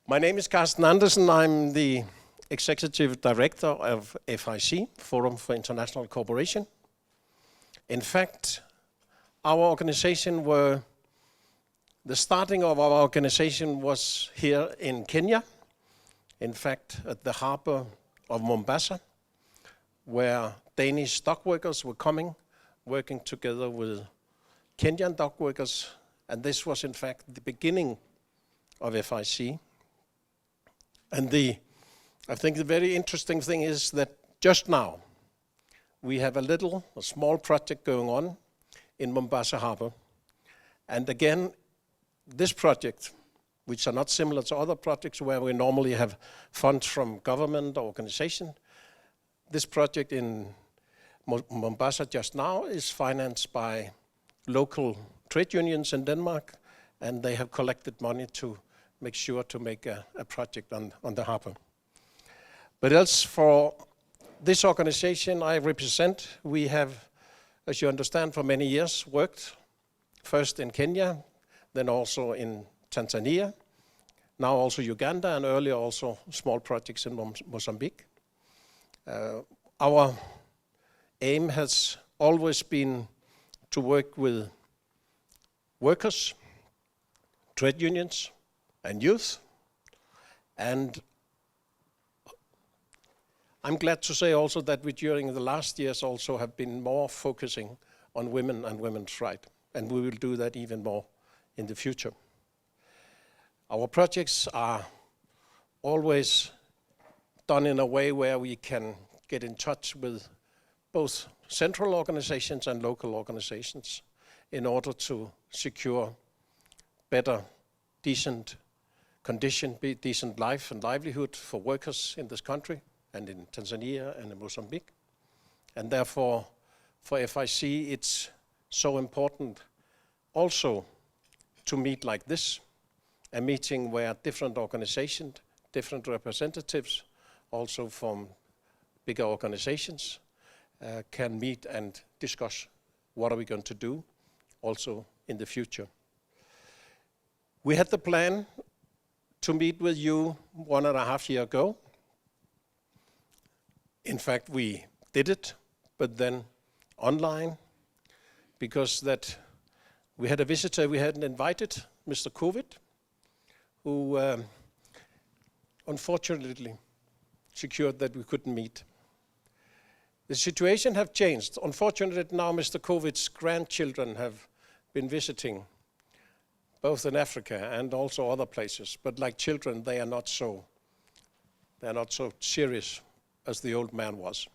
My name is Carsten Andersen. I'm the Executive Director of FIC, Forum for International Cooperation. In fact, the starting of our organization was here in Kenya, in fact, at the harbor of Mombasa, where Danish dock workers were coming, working together with Kenyan dock workers, and this was in fact the beginning of FIC. And I think the very interesting thing is that just now we have a small project going on in Mombasa Harbor. And again, this project, which are not similar to other projects where we normally have funds from government or organization, this project in Mombasa just now is financed by local trade unions in Denmark, and they have collected money to make sure to make a project on the harbor. But else, for this organization I represent, we have, as you understand, for many years worked first in Kenya, then also in Tanzania, now also Uganda, and earlier also small projects in Mozambique. Our aim has always been to work with workers, trade unions, and youth. And I'm glad to say also that we during the last years also have been more focusing on women and women's rights, and we will do that even more in the future. Our projects are always done in a way where we can get in touch with both central organizations and local organizations in order to secure better, decent condition, decent life and livelihood for workers in this country and in Tanzania and in Mozambique. And therefore, for FIC, it's so important also to meet like this, a meeting where different organizations, different representatives, also from bigger organizations, can meet and discuss what are we going to do also in the future. We had the plan to meet with you 1.5 years ago. In fact, we did it, but then online, because that we had a visitor we hadn't invited, Mr. COVID, who unfortunately secured that we couldn't meet. The situation have changed. Unfortunately now Mr. COVID's grandchildren have been visiting both in Africa and also other places, but like children, they're not so serious as the old man was.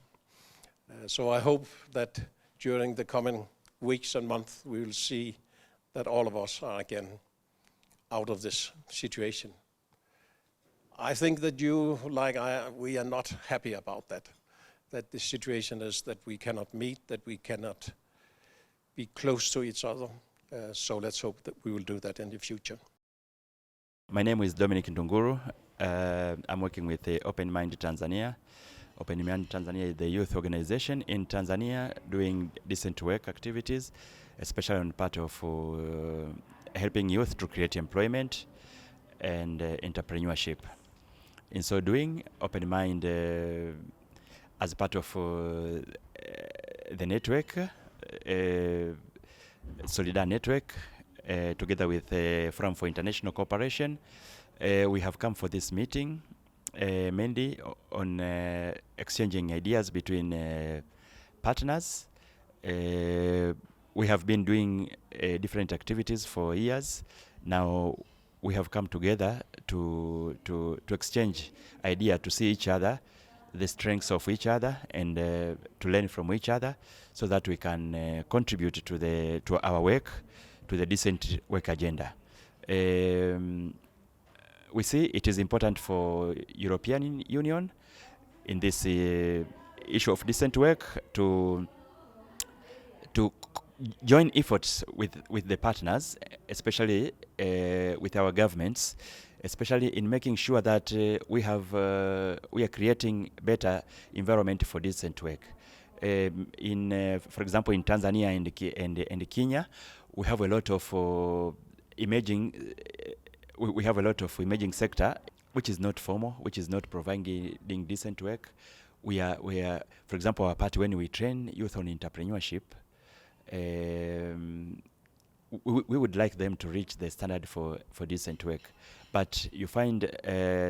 So I hope that during the coming weeks and months, we will see that all of us are again out of this situation. I think that you, like we are not happy about that the situation is that we cannot meet, that we cannot be close to each other. So let's hope that we will do that in the future. My name is Dominic Ndunguru. I'm working with the Open Mind Tanzania. Open Mind Tanzania is the youth organization in Tanzania doing decent work activities, especially on part of helping youth to create employment and entrepreneurship. In so doing, Open Mind, as part of the network, Solidar Network, together with Forum for International Cooperation, we have come for this meeting mainly on exchanging ideas between partners. We have been doing different activities for years. Now we have come together to exchange ideas, to see each other, the strengths of each other, and to learn from each other, so that we can contribute to our work, to the decent work agenda. We see it is important for European Union in this issue of decent work to join efforts with the partners, especially with our governments, especially in making sure that we are creating better environment for decent work. For example, in Tanzania and Kenya, we have a lot of emerging sector which is not formal, which is not providing decent work. We are, for example, our party, when we train youth on entrepreneurship, we would like them to reach the standard for decent work. But you find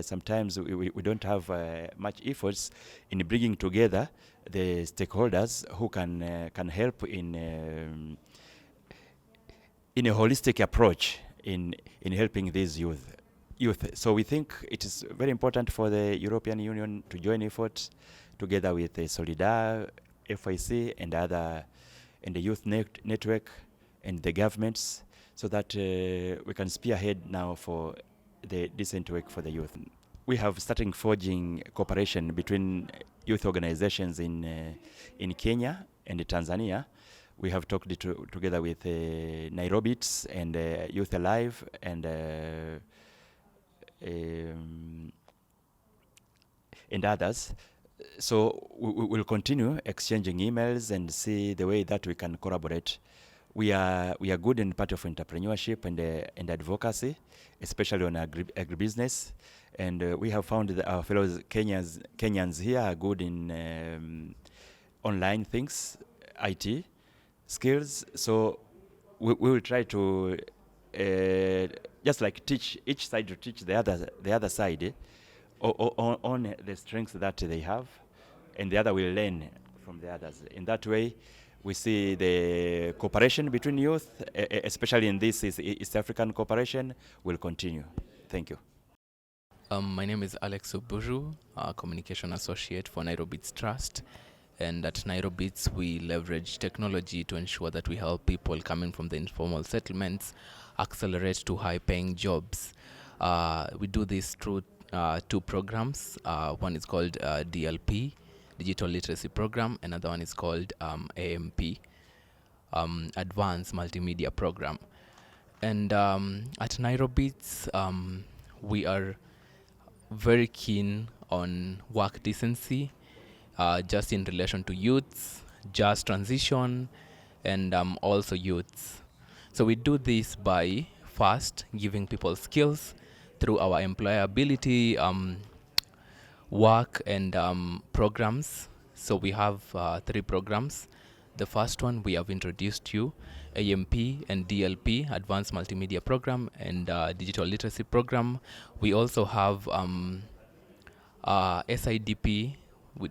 sometimes we don't have much efforts in bringing together the stakeholders who can help in a holistic approach in helping these youth. So we think it is very important for the European Union to join efforts together with the Solidar, FIC, and the youth network and the governments, so that we can spearhead now for the decent work for the youth. We have started forging cooperation between youth organizations in Kenya and Tanzania. We have talked together with Nairobi's and Youth Alive and others. So we will continue exchanging emails and see the way that we can collaborate. We are good in part of entrepreneurship and advocacy, especially on agribusiness. And we have found that our fellow Kenyans here are good in online things, IT skills. So we will try to just like teach each side to teach the other side on the strengths that they have, and the other will learn from the others. In that way, we see the cooperation between youth, especially in this East African cooperation, will continue. Thank you. My name is Alex Uburu, Communication Associate for Nairobi's Trust. And at Nairobi's, we leverage technology to ensure that we help people coming from the informal settlements accelerate to high-paying jobs. We do this through two programs. One is called DLP, Digital Literacy Program. Another one is called AMP, Advanced Multimedia Program. And at Nairobi's, we are very keen on work decency, just in relation to youths, just transition, and also youths. So we do this by first giving people skills through our employability work and programs. So we have 3 programs. The first one we have introduced you, AMP and DLP, Advanced Multimedia Program, and Digital Literacy Program. We also have SIDP.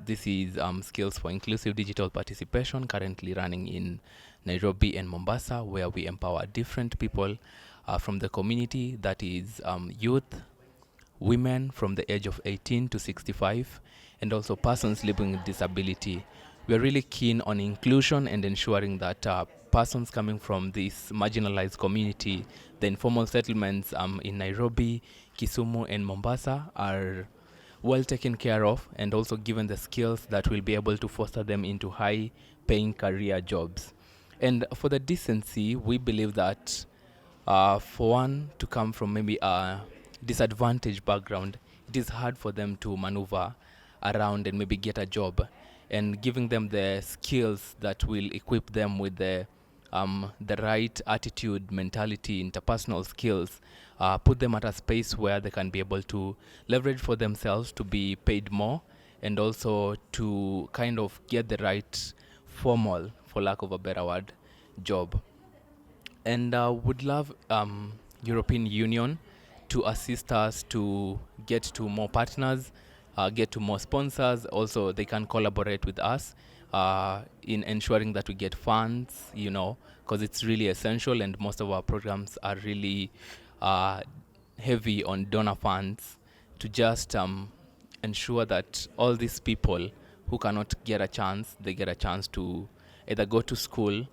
This is Skills for Inclusive Digital Participation, currently running in Nairobi and Mombasa, where we empower different people from the community, that is youth, women from the age of 18 to 65, and also persons living with disability. We are really keen on inclusion and ensuring that persons coming from this marginalized community, the informal settlements in Nairobi, Kisumu, and Mombasa, are well taken care of, and also given the skills that will be able to foster them into high-paying career jobs. And for the decency, we believe that for one to come from maybe a disadvantaged background, it is hard for them to maneuver around and maybe get a job. And giving them the skills that will equip them with the right attitude, mentality, interpersonal skills, put them at a space where they can be able to leverage for themselves to be paid more, and also to kind of get the right formal, for lack of a better word, job. And would love European Union to assist us to get to more partners, get to more sponsors. Also, they can collaborate with us in ensuring that we get funds, because it's really essential, and most of our programs are really heavy on donor funds to just ensure that all these people who cannot get a chance, they get a chance to either go to school,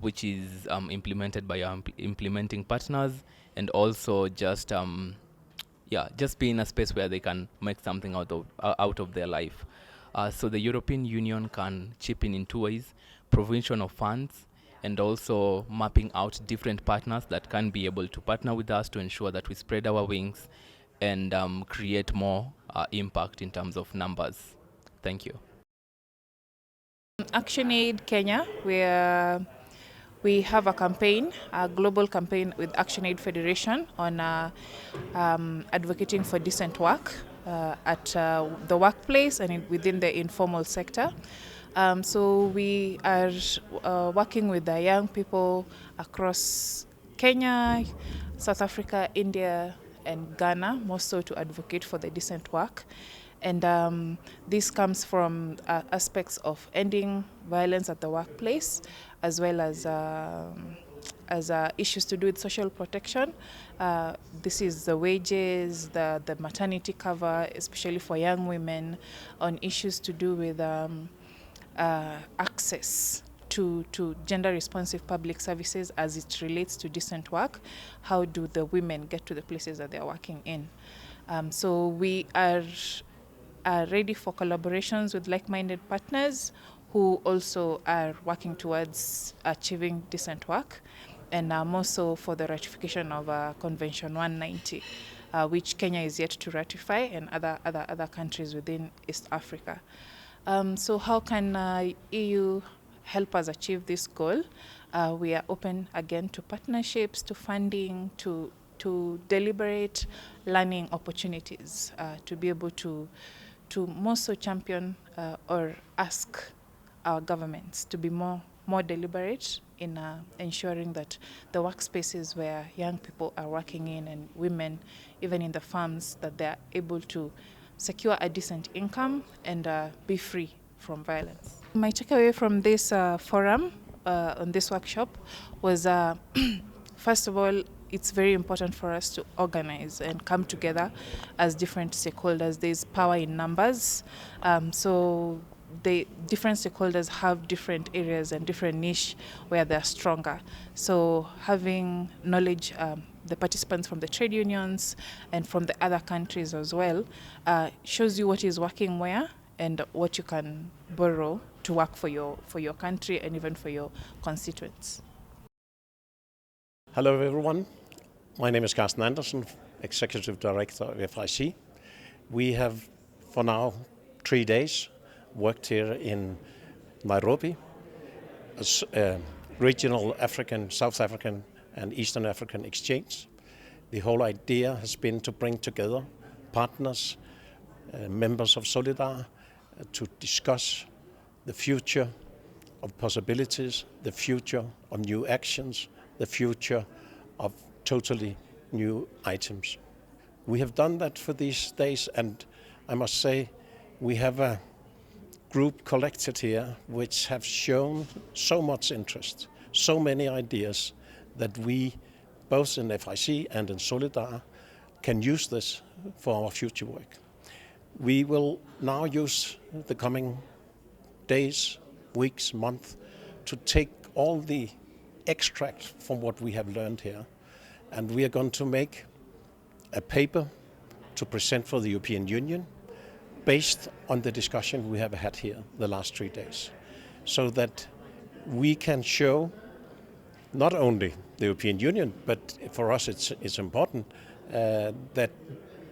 which is implemented by our implementing partners, and also just just be in a space where they can make something out of their life. So the European Union can chip in 2 ways: provision of funds, and also mapping out different partners that can be able to partner with us to ensure that we spread our wings and create more impact in terms of numbers. Thank you. ActionAid Kenya, We have a campaign, a global campaign with ActionAid Federation on advocating for decent work at the workplace and within the informal sector. So we are working with the young people across Kenya, South Africa, India, and Ghana, more so to advocate for the decent work. And this comes from aspects of ending violence at the workplace, as well as issues to do with social protection. This is the wages, the maternity cover, especially for young women, on issues to do with access to gender responsive public services as it relates to decent work. How do the women get to the places that they're working in? So we are ready for collaborations with like-minded partners who also are working towards achieving decent work, and more so for the ratification of Convention 190, which Kenya is yet to ratify, and other countries within East Africa. So how can EU help us achieve this goal? We are open again to partnerships, to funding, to deliberate learning opportunities, to be able to more so champion or ask our governments to be more deliberate in ensuring that the workspaces where young people are working in, and women, even in the farms, that they are able to secure a decent income and be free from violence. My takeaway from this forum, on this workshop, was first of all, it's very important for us to organize and come together as different stakeholders. There's power in numbers. So the different stakeholders have different areas and different niche where they're stronger. So having knowledge, the participants from the trade unions and from the other countries as well, shows you what is working where and what you can borrow to work for your country and even for your constituents. Hello everyone, my name is Carsten Andersen, Executive Director of FIC. We have for now 3 days worked here in Nairobi, as a regional African, South African and Eastern African exchange. The whole idea has been to bring together partners, members of Solidar, to discuss the future of possibilities, the future of new actions, the future of totally new items. We have done that for these days, and I must say we have a group collected here which have shown so much interest, so many ideas, that we, both in FIC and in Solidar, can use this for our future work. We will now use the coming days, weeks, months to take all the extract from what we have learned here, and we are going to make a paper to present for the European Union based on the discussion we have had here the last 3 days, so that we can show not only the European Union, but for us it's important that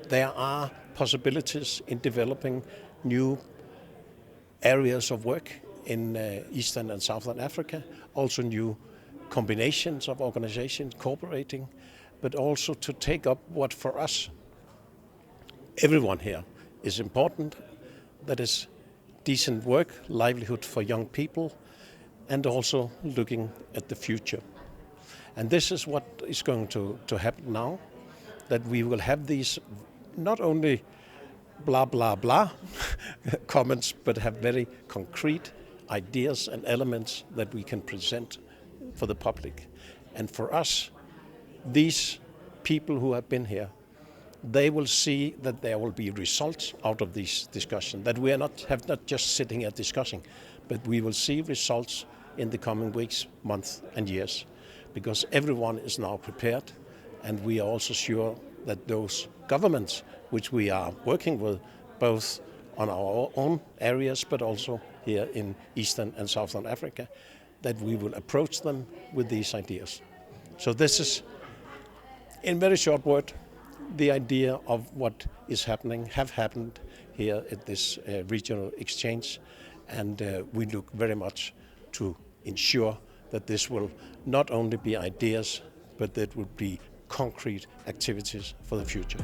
there are possibilities in developing new areas of work in Eastern and Southern Africa, also new combinations of organizations cooperating, but also to take up what for us, everyone here, is important, that is decent work, livelihood for young people, and also looking at the future. And this is what is going to happen now, that we will have these not only blah, blah, blah comments, but have very concrete ideas and elements that we can present for the public. And for us, these people who have been here, they will see that there will be results out of this discussion, that we are not just sitting here discussing, but we will see results in the coming weeks, months and years, because everyone is now prepared, and we are also sure that those governments which we are working with, both on our own areas but also here in Eastern and Southern Africa, that we will approach them with these ideas. So this is, in very short word, the idea of what is happening, have happened here at this regional exchange, and we look very much to ensure that this will not only be ideas, but that will be concrete activities for the future.